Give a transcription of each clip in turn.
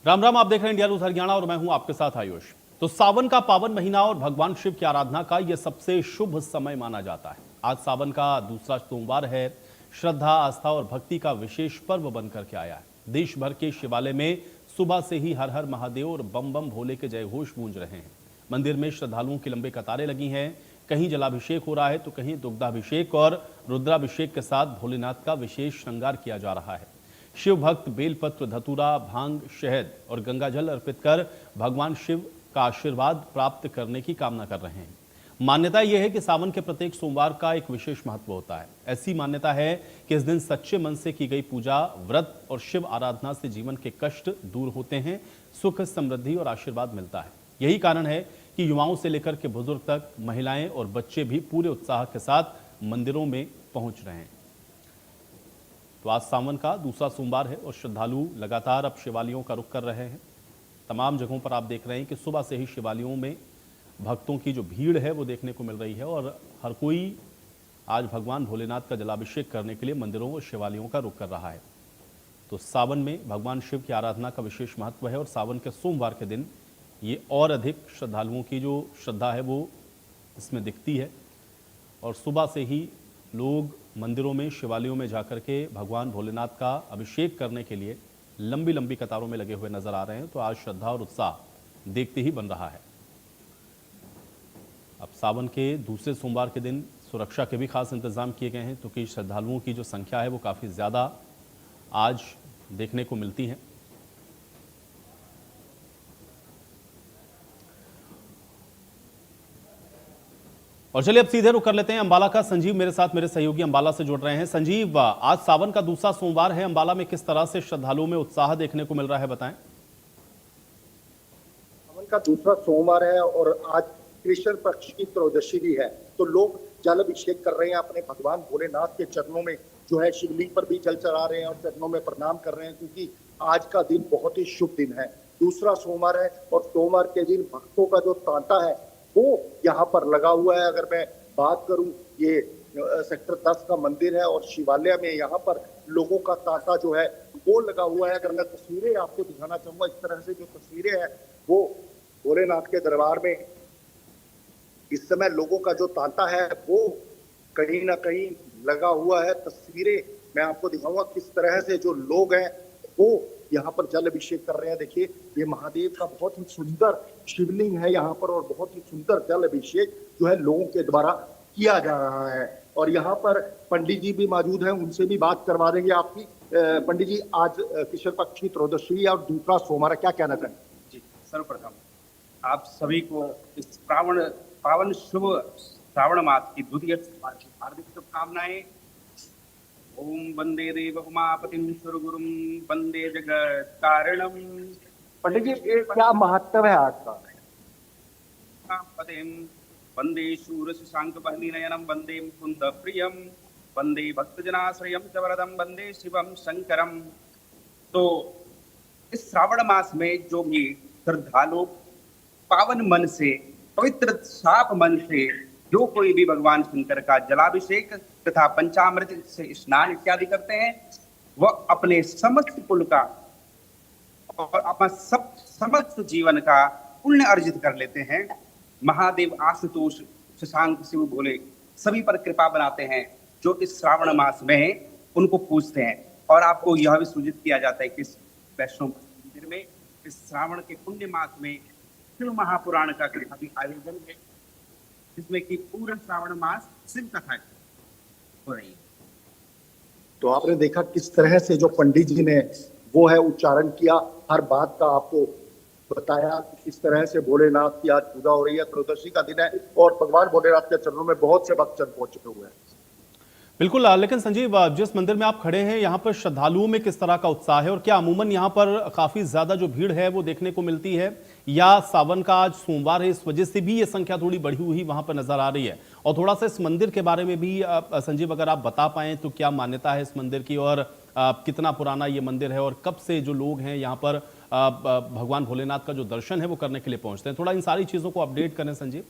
राम राम, आप देख रहे हैं इंडिया न्यूज हरियाणा और मैं हूं आपके साथ आयुष। तो सावन का पावन महीना और भगवान शिव की आराधना का यह सबसे शुभ समय माना जाता है। आज सावन का दूसरा सोमवार है। श्रद्धा, आस्था और भक्ति का विशेष पर्व बनकर के आया है। देश भर के शिवालय में सुबह से ही हर हर महादेव और बम बम भोले के जय घोष गूंज रहे हैं। मंदिर में श्रद्धालुओं की लंबी कतारें लगी हैं। कहीं जलाभिषेक हो रहा है तो कहीं दुग्धाभिषेक और रुद्राभिषेक के साथ भोलेनाथ का विशेष श्रृंगार किया जा रहा है। शिव भक्त बेलपत्र, धतूरा, भांग, शहद और गंगाजल अर्पित कर भगवान शिव का आशीर्वाद प्राप्त करने की कामना कर रहे हैं। मान्यता यह है कि सावन के प्रत्येक सोमवार का एक विशेष महत्व होता है। ऐसी मान्यता है कि इस दिन सच्चे मन से की गई पूजा, व्रत और शिव आराधना से जीवन के कष्ट दूर होते हैं, सुख, समृद्धि और आशीर्वाद मिलता है। यही कारण है कि युवाओं से लेकर के बुजुर्ग तक, महिलाएं और बच्चे भी पूरे उत्साह के साथ मंदिरों में पहुंच रहे हैं। तो आज सावन का दूसरा सोमवार है और श्रद्धालु लगातार अब शिवालयों का रुख कर रहे हैं। तमाम जगहों पर आप देख रहे हैं कि सुबह से ही शिवालयों में भक्तों की जो भीड़ है वो देखने को मिल रही है और हर कोई आज भगवान भोलेनाथ का जलाभिषेक करने के लिए मंदिरों और शिवालयों का रुख कर रहा है। तो सावन में भगवान शिव की आराधना का विशेष महत्व है और सावन के सोमवार के दिन ये और अधिक श्रद्धालुओं की जो श्रद्धा है वो इसमें दिखती है। और सुबह से ही लोग मंदिरों में, शिवालयों में जाकर के भगवान भोलेनाथ का अभिषेक करने के लिए लंबी लंबी कतारों में लगे हुए नजर आ रहे हैं। तो आज श्रद्धा और उत्साह देखते ही बन रहा है। अब सावन के दूसरे सोमवार के दिन सुरक्षा के भी खास इंतजाम किए गए हैं क्योंकि श्रद्धालुओं की जो संख्या है वो काफ़ी ज़्यादा आज देखने को मिलती है। और चलिए अब सीधे रुक कर लेते हैं अंबाला का। संजीव मेरे साथ, मेरे सहयोगी अंबाला से जुड़ रहे हैं। संजीव, आज सावन का दूसरा सोमवार है, अंबाला में किस तरह से श्रद्धालुओं में उत्साह देखने को मिल रहा है, बताएं। सावन का दूसरा सोमवार है और आज कृष्ण पक्ष की त्रयोदशी भी है, तो लोग जल अभिषेक कर रहे हैं अपने भगवान भोलेनाथ के चरणों में, जो है शिवलिंग पर भी जल चढ़ा रहे हैं और चरणों में प्रणाम कर रहे हैं, क्योंकि आज का दिन बहुत ही शुभ दिन है। दूसरा सोमवार है और सोमवार के दिन भक्तों का जो तांता है वो यहाँ पर लगा हुआ है। अगर मैं बात करूं, ये सेक्टर 10 का मंदिर है और शिवालय में यहाँ पर लोगों का तांता जो है वो लगा हुआ है। अगर मैं तस्वीरें आपको दिखाना चाहूंगा, इस तरह से जो तस्वीरें हैं वो भोलेनाथ के दरबार में इस समय लोगों का जो तांता है वो कहीं ना कहीं लगा हुआ है। तस्वीरें मैं आपको दिखाऊंगा किस तरह से जो लोग हैं वो यहाँ पर जल अभिषेक कर रहे हैं। देखिए, ये महादेव का बहुत ही सुंदर शिवलिंग है यहाँ पर और बहुत ही सुंदर जल अभिषेक जो है लोगों के द्वारा किया जा रहा है। और यहाँ पर पंडित जी भी मौजूद हैं, उनसे भी बात करवा देंगे आपकी। पंडित जी, आज कृष्ण पक्ष की त्रयोदशी और दूसरा सोमवार, क्या कहना चाहेंगे? जी, सर्वप्रथम आप सभी को इस पावन शुभ श्रावण मास की द्वितीय सोमवार की हार्दिक शुभकामनाएं। ओम वंदे देव उमापतिं सुरगुरुं वंदे जगत कारणम। पंडित जी, ये क्या महत्व है आज का? पतिं वंदे शूर शशांक बहनी नयनम वंदे मुकुंद प्रियम वंदे भक्तजनाश्रयम च वरदम वंदे शिवम शंकरम। तो इस श्रावण मास में जो भी श्रद्धालु पावन मन से, पवित्र साफ मन से जो कोई भी भगवान शंकर का जलाभिषेक तथा पंचामृत से स्नान इत्यादि करते हैं, वह अपने समस्त कुल का और अपना समस्त जीवन का पुण्य अर्जित कर लेते हैं। महादेव आशुतोष, शशांक, शिव, भोले सभी पर कृपा बनाते हैं जो इस श्रावण मास में उनको पूजते हैं। और आपको यह भी सूचित किया जाता है कि इस वैष्णव मंदिर में इस श्रावण के पुण्य मास में शिव महापुराण का भी आयोजन है, जिसमें कि पूरा श्रावण मास शिव कथा हो रही है। तो आपने देखा किस तरह से जो पंडित जी ने वो है उच्चारण किया, हर बात का आपको बताया कि किस तरह से भोलेनाथ की आज पूजा हो रही है। त्रयोदशी का दिन है और भगवान भोलेनाथ के चरणों में बहुत से भक्तजन पहुंच चुके हुए हैं। बिल्कुल, लेकिन संजीव, जिस मंदिर में आप खड़े हैं यहाँ पर श्रद्धालुओं में किस तरह का उत्साह है और क्या अमूमन यहाँ पर काफी ज्यादा जो भीड़ है वो देखने को मिलती है, या सावन का आज सोमवार है इस वजह से भी ये संख्या थोड़ी बढ़ी हुई वहां पर नजर आ रही है? और थोड़ा सा इस मंदिर के बारे में भी संजीव अगर आप बता पाएं तो क्या मान्यता है इस मंदिर की और कितना पुराना ये मंदिर है और कब से जो लोग हैं यहाँ पर भगवान भोलेनाथ का जो दर्शन है वो करने के लिए पहुंचते हैं? थोड़ा इन सारी चीजों को अपडेट करें संजीव।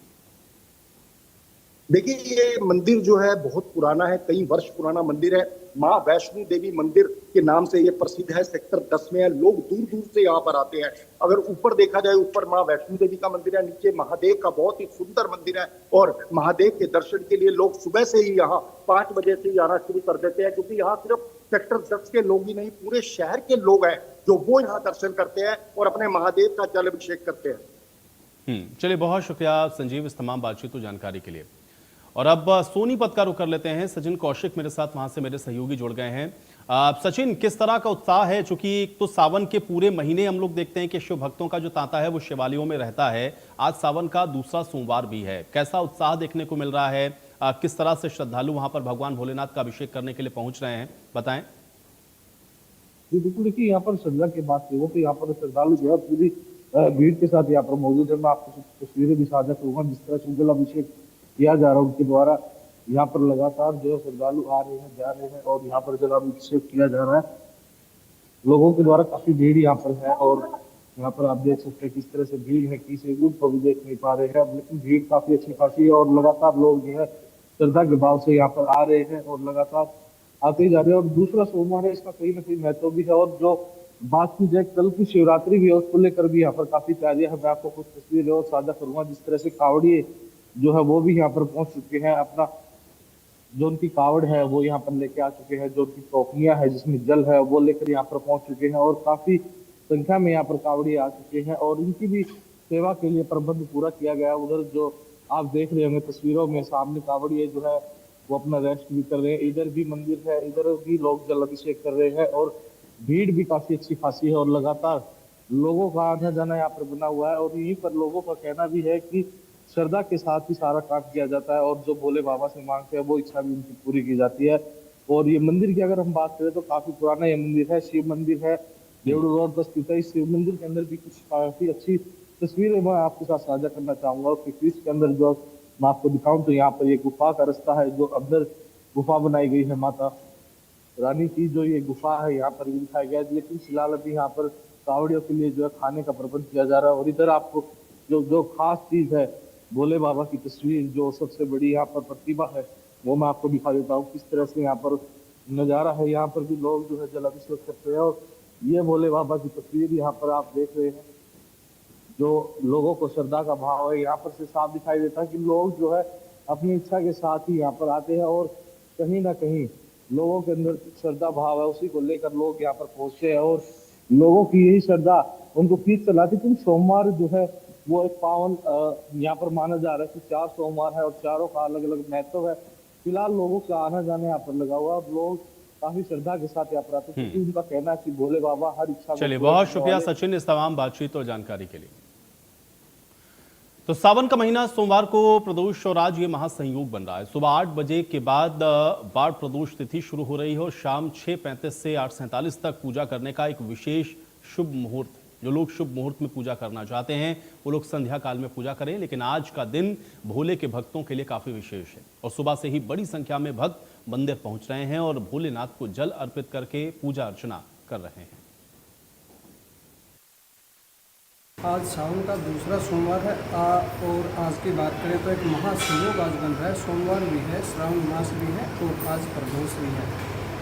देखिए, ये मंदिर जो है बहुत पुराना है, कई वर्ष पुराना मंदिर है। माँ वैष्णो देवी मंदिर के नाम से ये प्रसिद्ध है। सेक्टर 10 में है। लोग दूर दूर से यहाँ पर आते हैं। अगर ऊपर देखा जाए, ऊपर माँ वैष्णो देवी का मंदिर है, नीचे महादेव का बहुत ही सुंदर मंदिर है। और महादेव के दर्शन के लिए लोग सुबह से ही यहाँ 5 बजे से ही आना शुरू कर देते हैं, क्योंकि यहाँ सिर्फ सेक्टर 10 के लोग ही नहीं, पूरे शहर के लोग हैं जो वो यहाँ दर्शन करते हैं और अपने महादेव का जल अभिषेक करते हैं। चलिए, बहुत शुक्रिया संजीव इस तमाम बातचीत और जानकारी के लिए। और अब सोनीपत का रुख कर लेते हैं। सचिन कौशिक मेरे साथ वहां से मेरे सहयोगी जुड़ गए हैं। सचिन, किस तरह का उत्साह है? चूंकि तो सावन के पूरे महीने हम लोग देखते हैं कि शिव भक्तों का जो तांता है वो शिवालयों में रहता है। आज सावन का दूसरा सोमवार भी है। कैसा उत्साह देखने को मिल रहा है? किस तरह से श्रद्धालु वहां पर भगवान भोलेनाथ का अभिषेक करने के लिए पहुंच रहे हैं, बताएं। जी बिल्कुल, देखिए यहाँ पर श्रद्धा की बात की हो तो यहाँ पर श्रद्धालु जो है पूरी भीड़ के साथ यहाँ पर मौजूद है। मैं आपको कुछ तस्वीरें भी साझा करूंगा जिस तरह से जल अभिषेक किया जा रहा है उनके द्वारा। यहाँ पर लगातार जो है श्रद्धालु आ रहे हैं, जा रहे हैं और यहाँ पर जल अभिषेक किया जा रहा है। लोगों के द्वारा काफी भीड़ यहाँ पर है और यहाँ पर आप देख सकते हैं किस तरह से भीड़ है, किसी रूप को भी देख नहीं पा रहे हैं, लेकिन भीड़ काफी अच्छी खासी है और लगातार लोग जो है श्रद्धा के भाव से यहाँ पर आ रहे हैं और लगातार आते ही जा रहे हैं। और दूसरा सोमवार है, इसका कहीं ना कहीं महत्व भी है। और जो बात की जाए, कल की शिवरात्रि भी है, उसको लेकर भी यहाँ पर काफी तैयारियां है। मैं आपको कुछ तस्वीरें और साझा करूंगा जिस तरह से कावड़िए जो है वो भी यहाँ पर पहुंच चुके हैं। अपना जो उनकी कावड़ है वो यहाँ पर लेके आ चुके हैं। जो उनकी टोकरियां है जिसमें जल है वो लेकर यहाँ पर पहुंच चुके हैं और काफी संख्या में यहाँ पर कावड़िए आ चुके हैं और इनकी भी सेवा के लिए प्रबंध पूरा किया गया। उधर जो आप देख रहे होंगे तस्वीरों में, सामने कावड़िए जो है वो अपना रेस्ट भी कर रहे हैं। इधर भी मंदिर है, इधर भी लोग जल अभिषेक कर रहे हैं और भीड़ भी काफी अच्छी खासी है और लगातार लोगों का आना जाना यहाँ पर बना हुआ है। और यहीं पर लोगों का कहना भी है कि श्रद्धा के साथ ही सारा काम किया जाता है और जो भोले बाबा से मांगते हैं वो इच्छा भी उनकी पूरी की जाती है। और ये मंदिर की अगर हम बात करें तो काफी पुराना ये मंदिर है, शिव मंदिर है, देवड़ू रोड पर स्थित है। इस शिव मंदिर के अंदर भी कुछ काफी अच्छी तस्वीरें मैं आपके साथ साझा करना चाहूंगा। क्योंकि इसके अंदर जो मैं आपको दिखाऊं तो यहाँ पर ये गुफा का रास्ता है, जो अंदर गुफा बनाई गई है माता रानी की, जो ये गुफा है यहाँ पर भी दिखाया गया है। लेकिन फिलहाल अभी यहाँ पर कावड़ियों के लिए जो है खाने का प्रबंध किया जा रहा है। और इधर आपको जो खास चीज है, भोले बाबा की तस्वीर, जो सबसे बड़ी यहाँ पर प्रतिभा है, वो मैं आपको दिखा देता हूँ किस तरह से यहाँ पर नजारा है। यहाँ पर भी लोग जो है जल अभिषेक करते हैं और ये भोले बाबा की तस्वीर यहाँ पर आप देख रहे हैं। जो लोगों को श्रद्धा का भाव है यहाँ पर से साफ दिखाई देता है कि लोग जो है अपनी इच्छा के साथ ही यहाँ पर आते हैं और कहीं ना कहीं लोगों के अंदर श्रद्धा भाव है, उसी को लेकर लोग यहाँ पर पहुंचते हैं और लोगों की यही श्रद्धा उनको खींच चलाती। क्योंकि सोमवार जो है वो एक पावन यहाँ पर माना जा रहा है कि 4 सोमवार है और चारों का अलग अलग महत्व है। फिलहाल लोगों का आना जाना यहाँ पर लगा हुआ, लोग काफी श्रद्धा के साथ यहाँ पर आते हैं क्योंकि उनका कहना है कि भोले बाबा हर इच्छा। चलिए, बहुत शुक्रिया सचिन इस तमाम बातचीत और जानकारी के लिए। तो सावन का महीना सोमवार को प्रदोष और आज ये महासंयोग बन रहा है। सुबह 8 बजे के बाद बाढ़ प्रदोष तिथि शुरू हो रही है और शाम 6:35 से 8:47 तक पूजा करने का एक विशेष शुभ मुहूर्त। जो लोग शुभ मुहूर्त में पूजा करना चाहते हैं वो लोग संध्या काल में पूजा करें, लेकिन आज का दिन भोले के भक्तों के लिए काफी विशेष है और सुबह से ही बड़ी संख्या में भक्त मंदिर पहुंच रहे हैं और भोलेनाथ को जल अर्पित करके पूजा अर्चना कर रहे हैं। आज सावन का दूसरा सोमवार है और आज की बात करें तो एक महासंयोग आज बन रहा है। सोमवार भी है, श्रावण मास भी है और आज प्रदोष भी है।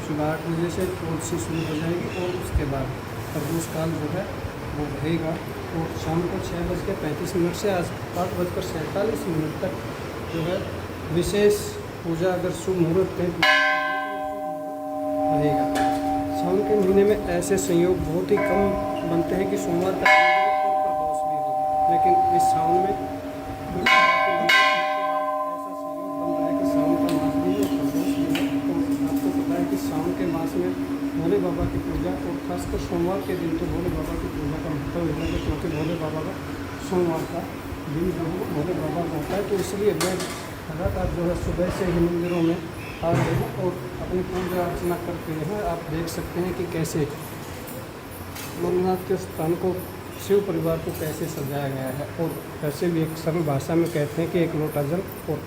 सुबह 8 बजे से चौदसी शुरू हो जाएगी और उसके बाद प्रदोष काल जो है वो रहेगा और शाम को 6:35 से आज 8:47 तक जो है विशेष पूजा, अगर शुभ मुहूर्त है रहेगा। सावन के महीने में ऐसे संयोग बहुत ही कम बनते हैं कि सोमवार का लेकिन इस सावन में ऐसा संयोग बन रहा है कि सावन का मास भी है और प्रदोष भी है। तो आपको पता है कि सावन के मास में भोले बाबा की पूजा और खासकर सोमवार के दिन तो भोले बाबा की पूजा का महत्व है, क्योंकि भोले बाबा का सोमवार का दिन जो है भोले बाबा का होता है। तो इसलिए लोग लगातार जो है सुबह से ही मंदिरों में आ रहे हैं और अपनी पूजा अर्चना करते हैं। आप देख सकते हैं कि कैसे भोलेनाथ के स्थान को, शिव परिवार को कैसे सजाया गया है। और वैसे भी एक सरल भाषा में कहते हैं कि एक लोटा जल और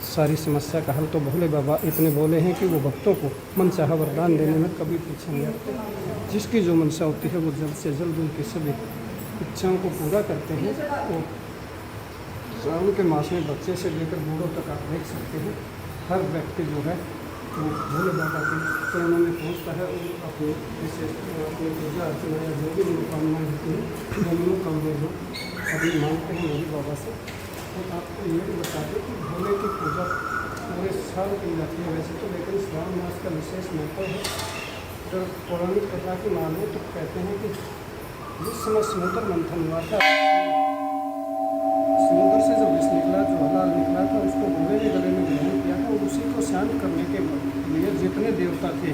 सारी समस्या का हल। तो भोले बाबा इतने भोले हैं कि वो भक्तों को मनचाहा वरदान देने में कभी पीछे नहीं हटते। जिसकी जो मनसा होती है वो जल्द से जल्द उनकी सभी इच्छाओं को पूरा करते हैं और श्रावण के मास में बच्चे से लेकर बूढ़ों तक आप देख सकते हैं, हर व्यक्ति जो है वो भोले बाबा के चरणों में पहुँचता है और अपनी अपनी पूजा अर्चना या जो भी मनोकामनाएँ होती हैं वो मनोकामनाएँ जो अपनी मांगते हैं भोले बाबा से। और आपको ये भी बता दें कि भोले की पूजा पूरे साल की जाती है वैसे तो, लेकिन श्रावण मास का विशेष महत्व है। अगर पौराणिक कथा की माने तो कहते हैं कि जिस समय समुद्र मंथन हुआ था, समुद्र से जब विष निकला, जो हलाल निकला था, उसको भोले ने गले में ग्रहण किया था और उसी को शांत करने के लिए जितने देवता थे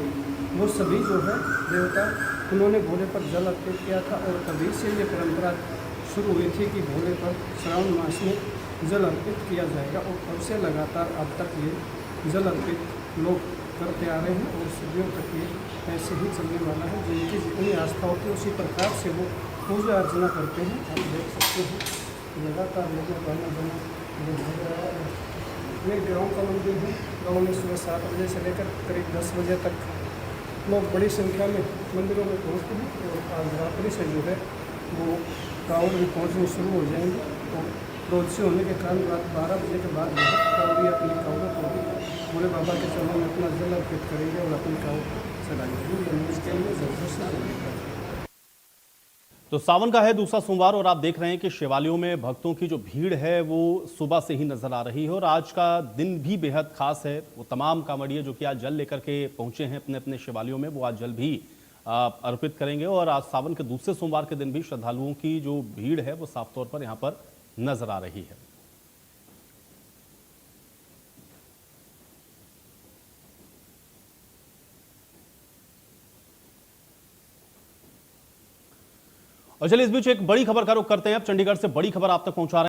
वो सभी जो है देवता उन्होंने भोले पर जल अर्पित किया था। और तभी से ये परंपरा शुरू हुई थी कि भोले पर श्रावण मास में जल अर्पित किया जाएगा और तब से लगातार अब तक ये जल अर्पित लोग करते आ रहे हैं और सदियों तक ये ऐसे ही चलने वाला है। जिनकी जितनी आस्था होती है उसी प्रकार से वो पूजा अर्चना करते हैं। आप देख सकते हैं लगातार लोगों का आना जाना ये गाँव का मंदिर है। गाँव में सुबह 7 बजे से लेकर करीब 10 बजे तक लोग बड़ी संख्या में मंदिरों में पहुँचते हैं और आज रात्रि से जो है वो कांवड़ भी पहुँचने शुरू हो जाएंगे। और रोज से होने के कारण रात 12 बजे के बाद जो है कांवड़ी अपनी कांवड़ों को भी भोले बाबा के चरणों में अपना जल अर्पित करेंगे और अपनी कांवड़ चलाएंगे। इसके लिए जरूर से जरूर। तो सावन का है दूसरा सोमवार और आप देख रहे हैं कि शिवालयों में भक्तों की जो भीड़ है वो सुबह से ही नजर आ रही है और आज का दिन भी बेहद खास है। वो तमाम कांवड़िए जो कि आज जल लेकर के पहुंचे हैं अपने अपने शिवालयों में, वो आज जल भी अर्पित करेंगे। और आज सावन के दूसरे सोमवार के दिन भी श्रद्धालुओं की जो भीड़ है वो साफ तौर पर यहाँ पर नजर आ रही है। और चलिए इस बीच एक बड़ी खबर का रुख करते हैं। अब चंडीगढ़ से बड़ी खबर आप तक पहुंचा रहे हैं।